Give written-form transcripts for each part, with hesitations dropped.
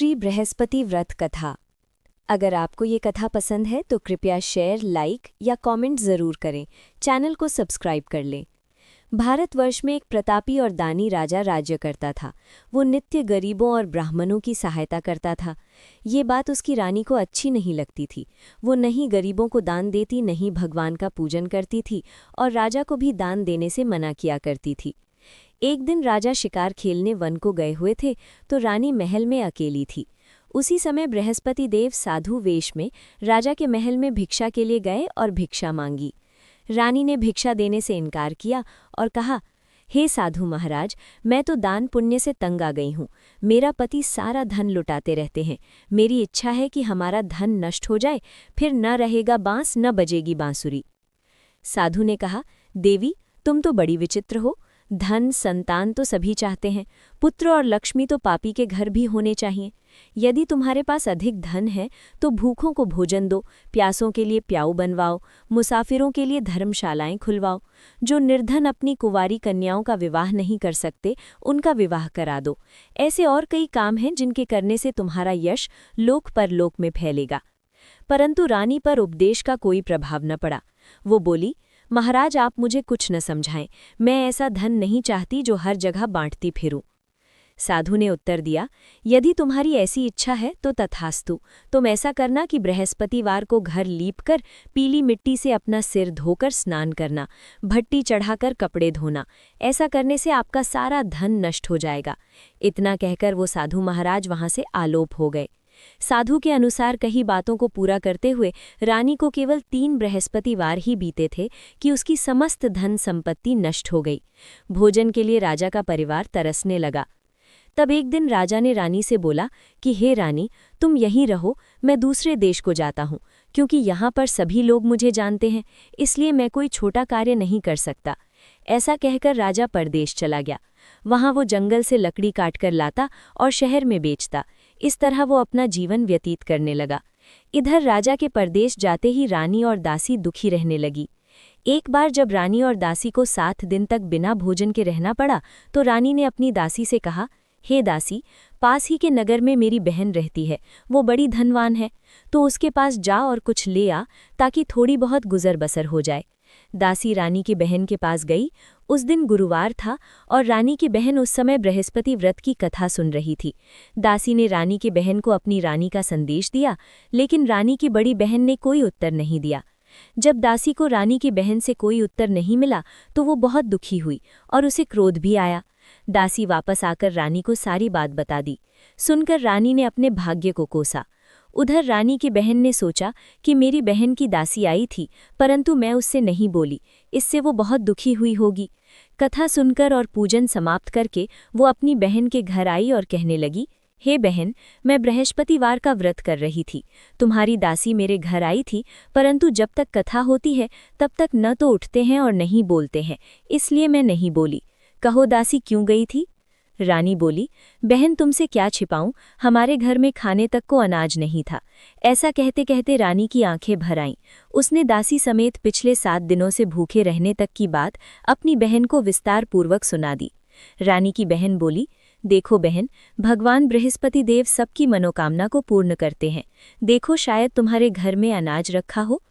श्री बृहस्पति व्रत कथा। अगर आपको ये कथा पसंद है तो कृपया शेयर, लाइक या कमेंट ज़रूर करें। चैनल को सब्सक्राइब कर लें। भारतवर्ष में एक प्रतापी और दानी राजा राज्य करता था। वो नित्य गरीबों और ब्राह्मणों की सहायता करता था। ये बात उसकी रानी को अच्छी नहीं लगती थी। वो नहीं गरीबों को दान देती, नहीं भगवान का पूजन करती थी और राजा को भी दान देने से मना किया करती थी। एक दिन राजा शिकार खेलने वन को गए हुए थे तो रानी महल में अकेली थी। उसी समय बृहस्पति देव साधु वेश में राजा के महल में भिक्षा के लिए गए और भिक्षा मांगी। रानी ने भिक्षा देने से इनकार किया और कहा, हे साधु महाराज, मैं तो दान पुण्य से तंग आ गई हूँ। मेरा पति सारा धन लुटाते रहते हैं। मेरी इच्छा है कि हमारा धन नष्ट हो जाए, फिर न रहेगा बांस न बजेगी बांसुरी। साधु ने कहा, देवी, तुम तो बड़ी विचित्र हो। धन संतान तो सभी चाहते हैं, पुत्र और लक्ष्मी तो पापी के घर भी होने चाहिए। यदि तुम्हारे पास अधिक धन है तो भूखों को भोजन दो, प्यासों के लिए प्याऊ बनवाओ, मुसाफिरों के लिए धर्मशालाएं खुलवाओ। जो निर्धन अपनी कुंवारी कन्याओं का विवाह नहीं कर सकते, उनका विवाह करा दो। ऐसे और कई काम हैं जिनके करने से तुम्हारा यश लोक परलोक में फैलेगा। परंतु रानी पर उपदेश का कोई प्रभाव न पड़ा। वो बोली, महाराज, आप मुझे कुछ न समझाएं। मैं ऐसा धन नहीं चाहती जो हर जगह बांटती फिरूं। साधु ने उत्तर दिया, यदि तुम्हारी ऐसी इच्छा है तो तथास्तु। तुम ऐसा करना कि बृहस्पतिवार को घर लीपकर पीली मिट्टी से अपना सिर धोकर स्नान करना, भट्टी चढ़ाकर कपड़े धोना। ऐसा करने से आपका सारा धन नष्ट हो जाएगा। इतना कहकर वो साधु महाराज वहां से आलोप हो गए। साधु के अनुसार कही बातों को पूरा करते हुए रानी को केवल 3 बृहस्पतिवार ही बीते थे कि उसकी समस्त धन संपत्ति नष्ट हो गई। भोजन के लिए राजा का परिवार तरसने लगा। तब एक दिन राजा ने रानी से बोला कि हे रानी, तुम यहीं रहो, मैं दूसरे देश को जाता हूँ, क्योंकि यहाँ पर सभी लोग मुझे जानते हैं, इसलिए मैं कोई छोटा कार्य नहीं कर सकता। ऐसा कहकर राजा परदेश चला गया। वहां वो जंगल से लकड़ी काटकर लाता और शहर में बेचता। इस तरह वो अपना जीवन व्यतीत करने लगा। इधर राजा के परदेश जाते ही रानी और दासी दुखी रहने लगी। एक बार जब रानी और दासी को 7 दिन तक बिना भोजन के रहना पड़ा तो रानी ने अपनी दासी से कहा, हे दासी, पास ही के नगर में मेरी बहन रहती है, वो बड़ी धनवान है, तो उसके पास जा और कुछ ले आ ताकि थोड़ी बहुत गुजर बसर हो जाए। दासी रानी की बहन के पास गई। उस दिन गुरुवार था और रानी की बहन उस समय बृहस्पति व्रत की कथा सुन रही थी। दासी ने रानी की बहन को अपनी रानी का संदेश दिया, लेकिन रानी की बड़ी बहन ने कोई उत्तर नहीं दिया। जब दासी को रानी की बहन से कोई उत्तर नहीं मिला तो वो बहुत दुखी हुई और उसे क्रोध भी आया। दासी वापस आकर रानी को सारी बात बता दी। सुनकर रानी ने अपने भाग्य को कोसा। उधर रानी की बहन ने सोचा कि मेरी बहन की दासी आई थी, परंतु मैं उससे नहीं बोली, इससे वो बहुत दुखी हुई होगी। कथा सुनकर और पूजन समाप्त करके वो अपनी बहन के घर आई और कहने लगी, हे बहन, मैं बृहस्पतिवार का व्रत कर रही थी। तुम्हारी दासी मेरे घर आई थी, परंतु जब तक कथा होती है तब तक न तो उठते हैं और नहीं बोलते हैं, इसलिए मैं नहीं बोली। कहो दासी, क्यों गई थी? रानी बोली, बहन, तुमसे क्या छिपाऊं, हमारे घर में खाने तक को अनाज नहीं था। ऐसा कहते कहते रानी की आंखें भर आईं। उसने दासी समेत पिछले 7 दिनों से भूखे रहने तक की बात अपनी बहन को विस्तार पूर्वक सुना दी। रानी की बहन बोली, देखो बहन, भगवान बृहस्पति देव सबकी मनोकामना को पूर्ण करते हैं। देखो, शायद तुम्हारे घर में अनाज रखा हो।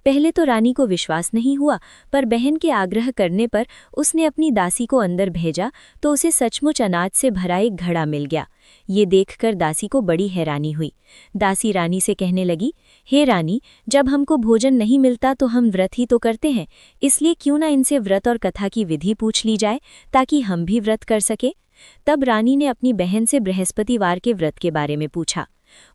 पहले तो रानी को विश्वास नहीं हुआ, पर बहन के आग्रह करने पर उसने अपनी दासी को अंदर भेजा तो उसे सचमुच अनाज से भरा एक घड़ा मिल गया। ये देखकर दासी को बड़ी हैरानी हुई। दासी रानी से कहने लगी, हे रानी, जब हमको भोजन नहीं मिलता तो हम व्रत ही तो करते हैं, इसलिए क्यों ना इनसे व्रत और कथा की विधि पूछ ली जाए ताकि हम भी व्रत कर सके। तब रानी ने अपनी बहन से बृहस्पतिवार के व्रत के बारे में पूछा।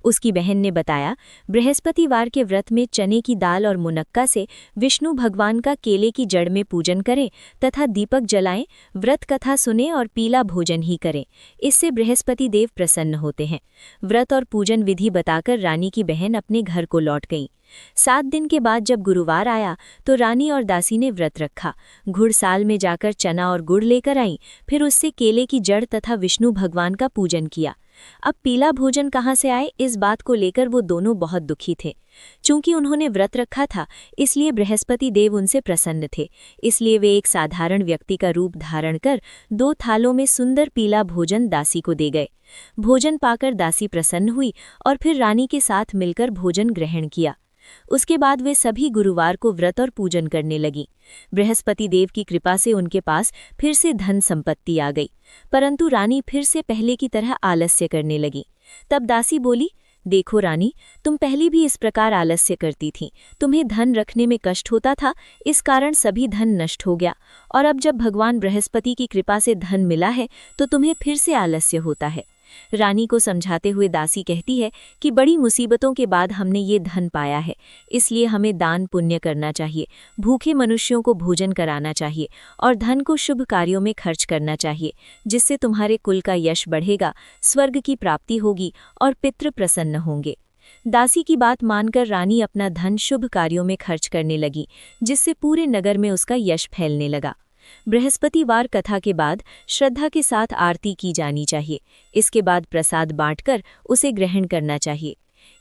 उसकी बहन ने बताया, बृहस्पतिवार के व्रत में चने की दाल और मुनक्का से विष्णु भगवान का केले की जड़ में पूजन करें तथा दीपक जलाएं, व्रत कथा सुने और पीला भोजन ही करें। इससे बृहस्पति देव प्रसन्न होते हैं। व्रत और पूजन विधि बताकर रानी की बहन अपने घर को लौट गई। 7 दिन के बाद जब गुरुवार आया तो रानी और दासी ने व्रत रखा। घुड़साल में जाकर चना और गुड़ लेकर आईं, फिर उससे केले की जड़ तथा विष्णु भगवान का पूजन किया। अब पीला भोजन कहाँ से आए, इस बात को लेकर वो दोनों बहुत दुखी थे। चूंकि उन्होंने व्रत रखा था, इसलिए बृहस्पति देव उनसे प्रसन्न थे। इसलिए वे एक साधारण व्यक्ति का रूप धारण कर 2 थालों में सुंदर पीला भोजन दासी को दे गए। भोजन पाकर दासी प्रसन्न हुई और फिर रानी के साथ मिलकर भोजन ग्रहण किया। उसके बाद वे सभी गुरुवार को व्रत और पूजन करने लगी। बृहस्पति देव की कृपा से उनके पास फिर से धन संपत्ति आ गई, परंतु रानी फिर से पहले की तरह आलस्य करने लगी। तब दासी बोली, देखो रानी, तुम पहले भी इस प्रकार आलस्य करती थीं। तुम्हें धन रखने में कष्ट होता था, इस कारण सभी धन नष्ट हो गया, और अब जब भगवान बृहस्पति की कृपा से धन मिला है तो तुम्हें फिर से आलस्य होता है। रानी को समझाते हुए दासी कहती है कि बड़ी मुसीबतों के बाद हमने ये धन पाया है, इसलिए हमें दान पुण्य करना चाहिए, भूखे मनुष्यों को भोजन कराना चाहिए और धन को शुभ कार्यों में खर्च करना चाहिए, जिससे तुम्हारे कुल का यश बढ़ेगा, स्वर्ग की प्राप्ति होगी और पितृ प्रसन्न होंगे। दासी की बात मानकर रानी अपना धन शुभ कार्यों में खर्च करने लगी, जिससे पूरे नगर में उसका यश फैलने लगा। बृहस्पतिवार कथा के बाद श्रद्धा के साथ आरती की जानी चाहिए। इसके बाद प्रसाद बांटकर उसे ग्रहण करना चाहिए।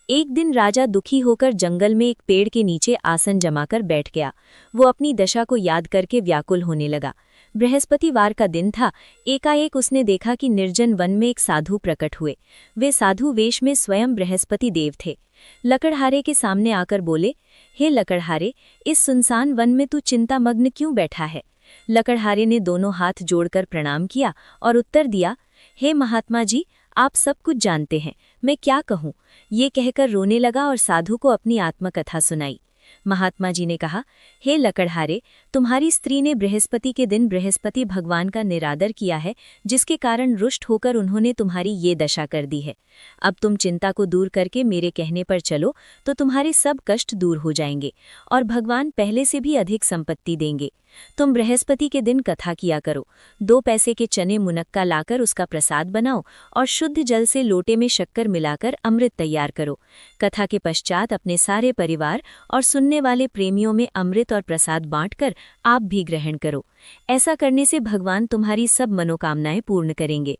एक दिन राजा दुखी होकर जंगल में एक पेड़ के नीचे आसन जमाकर बैठ गया। वो अपनी दशा को याद करके व्याकुल होने लगा। बृहस्पतिवार का दिन था। एकाएक उसने देखा कि निर्जन वन में एक साधु प्रकट हुए। वे साधु वेश में स्वयं बृहस्पति देव थे। लकड़हारे के सामने आकर बोले, हे लकड़हारे, इस सुनसान वन में तू चिंतामग्न क्यों बैठा है? लकड़हारे ने दोनों हाथ जोड़कर प्रणाम किया और उत्तर दिया, हे महात्मा जी, आप सब कुछ जानते हैं, मैं क्या कहूँ? ये कहकर रोने लगा और साधु को अपनी आत्मकथा सुनाई। महात्मा जी ने कहा, हे लकड़हारे, तुम्हारी स्त्री ने बृहस्पति के दिन बृहस्पति भगवान का निरादर किया है, जिसके कारण रुष्ट होकर उन्होंने तुम्हारी ये दशा कर दी है। अब तुम चिंता को दूर करके मेरे कहने पर चलो तो तुम्हारे सब कष्ट दूर हो जाएंगे और भगवान पहले से भी अधिक संपत्ति देंगे। तुम बृहस्पति के दिन कथा किया करो। 2 पैसे के चने मुनक्का लाकर उसका प्रसाद बनाओ और शुद्ध जल से लोटे में शक्कर मिलाकर अमृत तैयार करो। कथा के पश्चात अपने सारे परिवार और सुनने वाले प्रेमियों में अमृत और प्रसाद बांटकर आप भी ग्रहण करो। ऐसा करने से भगवान तुम्हारी सब मनोकामनाएं पूर्ण करेंगे।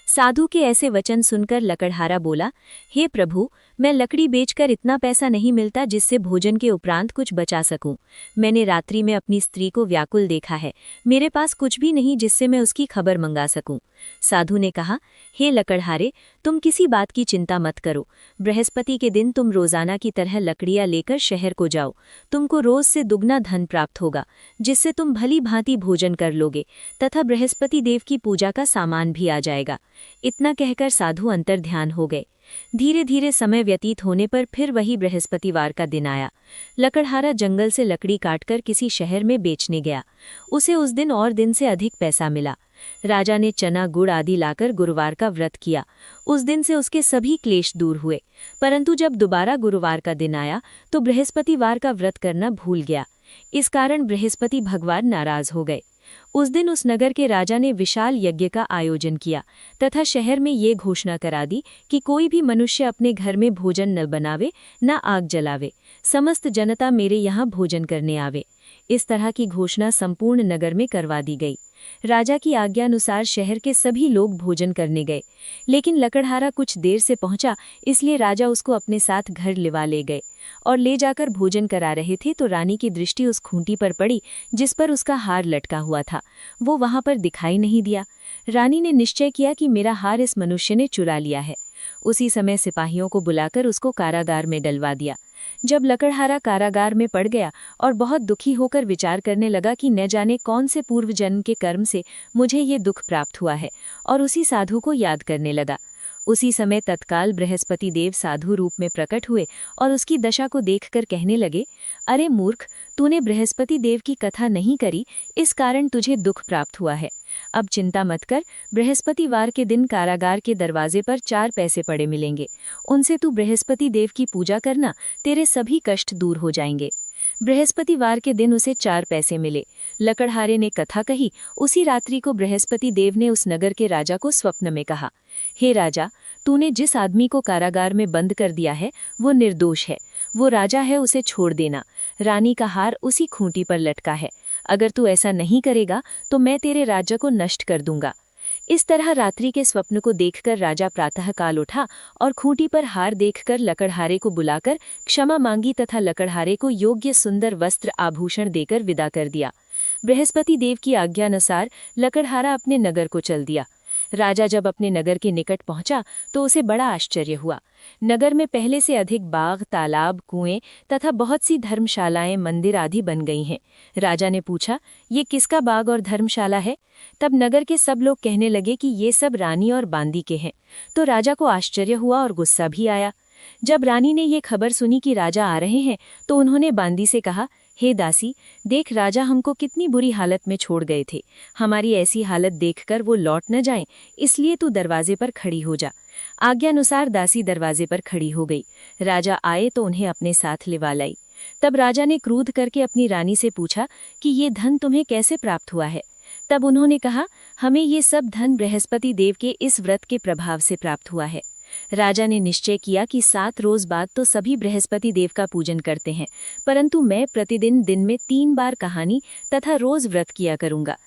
साधु के ऐसे वचन सुनकर लकड़हारा बोला, हे प्रभु, मैं लकड़ी बेचकर इतना पैसा नहीं मिलता जिससे भोजन के उपरांत कुछ बचा सकूं। मैंने रात्रि में अपनी स्त्री को व्याकुल देखा है, मेरे पास कुछ भी नहीं जिससे मैं उसकी खबर मंगा सकूं। साधु ने कहा, हे लकड़हारे, तुम किसी बात की चिंता मत करो। बृहस्पति के दिन तुम रोजाना की तरह लकड़ियां लेकर शहर को जाओ। तुमको रोज से दुगना धन प्राप्त होगा, जिससे तुम भली भांति भोजन कर लोगे तथा बृहस्पति देव की पूजा का सामान भी आ जाएगा। इतना कहकर साधु अंतर्ध्यान हो गए। धीरे धीरे समय व्यतीत होने पर फिर वही बृहस्पतिवार का दिन आया। लकड़हारा जंगल से लकड़ी काटकर किसी शहर में बेचने गया। उसे उस दिन और दिन से अधिक पैसा मिला। राजा ने चना गुड़ आदि लाकर गुरुवार का व्रत किया। उस दिन से उसके सभी क्लेश दूर हुए। परंतु जब दोबारा गुरुवार का दिन आया तो बृहस्पतिवार का व्रत करना भूल गया। इस कारण बृहस्पति भगवान नाराज हो गए। उस दिन उस नगर के राजा ने विशाल यज्ञ का आयोजन किया तथा शहर में ये घोषणा करा दी कि कोई भी मनुष्य अपने घर में भोजन न बनावे, न आग जलावे। समस्त जनता मेरे यहाँ भोजन करने आवे। इस तरह की घोषणा संपूर्ण नगर में करवा दी गई। राजा की आज्ञानुसार शहर के सभी लोग भोजन करने गए, लेकिन लकड़हारा कुछ देर से पहुंचा, इसलिए राजा उसको अपने साथ घर लिवा ले गए और ले जाकर भोजन करा रहे थे तो रानी की दृष्टि उस खूंटी पर पड़ी जिस पर उसका हार लटका हुआ था। वो वहां पर दिखाई नहीं दिया। रानी ने निश्चय किया कि मेरा हार इस मनुष्य ने चुरा लिया है। उसी समय सिपाहियों को बुलाकर उसको कारागार में डलवा दिया। जब लकड़हारा कारागार में पड़ गया और बहुत दुखी होकर विचार करने लगा कि न जाने कौन से पूर्व जन्म के कर्म से मुझे ये दुख प्राप्त हुआ है, और उसी साधु को याद करने लगा। उसी समय तत्काल बृहस्पति देव साधु रूप में प्रकट हुए और उसकी दशा को देखकर कहने लगे, अरे मूर्ख, तूने बृहस्पति देव की कथा नहीं करी, इस कारण तुझे दुख प्राप्त हुआ है। अब चिंता मत कर, बृहस्पतिवार के दिन कारागार के दरवाजे पर 4 पैसे पड़े मिलेंगे। उनसे तू बृहस्पति देव की पूजा करना, तेरे सभी कष्ट दूर हो जाएंगे। बृहस्पतिवार के दिन उसे 4 पैसे मिले। लकड़हारे ने कथा कही। उसी रात्रि को बृहस्पति देव ने उस नगर के राजा को स्वप्न में कहा, हे राजा, तूने जिस आदमी को कारागार में बंद कर दिया है वो निर्दोष है। वो राजा है, उसे छोड़ देना। रानी का हार उसी खूंटी पर लटका है। अगर तू ऐसा नहीं करेगा तो मैं तेरे राज्य को नष्ट कर दूंगा। इस तरह रात्रि के स्वप्न को देखकर राजा प्रातःकाल उठा और खूंटी पर हार देखकर लकड़हारे को बुलाकर क्षमा मांगी तथा लकड़हारे को योग्य सुंदर वस्त्र आभूषण देकर विदा कर दिया। बृहस्पति देव की आज्ञानुसार लकड़हारा अपने नगर को चल दिया। राजा जब अपने नगर के निकट पहुंचा तो उसे बड़ा आश्चर्य हुआ। नगर में पहले से अधिक बाग, तालाब, कुएं तथा बहुत सी धर्मशालाएं, मंदिर आदि बन गई हैं। राजा ने पूछा, ये किसका बाग और धर्मशाला है? तब नगर के सब लोग कहने लगे कि ये सब रानी और बांदी के हैं। तो राजा को आश्चर्य हुआ और गुस्सा भी आया। जब रानी ने ये खबर सुनी कि राजा आ रहे हैं तो उन्होंने बांदी से कहा, हे दासी, देख राजा हमको कितनी बुरी हालत में छोड़ गए थे। हमारी ऐसी हालत देखकर वो लौट न जाएं, इसलिए तू दरवाजे पर खड़ी हो जा। आज्ञानुसार दासी दरवाजे पर खड़ी हो गई। राजा आए तो उन्हें अपने साथ लिवा लाई। तब राजा ने क्रोध करके अपनी रानी से पूछा कि ये धन तुम्हें कैसे प्राप्त हुआ है? तब उन्होंने कहा, हमें ये सब धन बृहस्पति देव के इस व्रत के प्रभाव से प्राप्त हुआ है। राजा ने निश्चय किया कि 7 रोज बाद तो सभी बृहस्पति देव का पूजन करते हैं, परंतु मैं प्रतिदिन दिन में 3 बार कहानी तथा रोज व्रत किया करूंगा।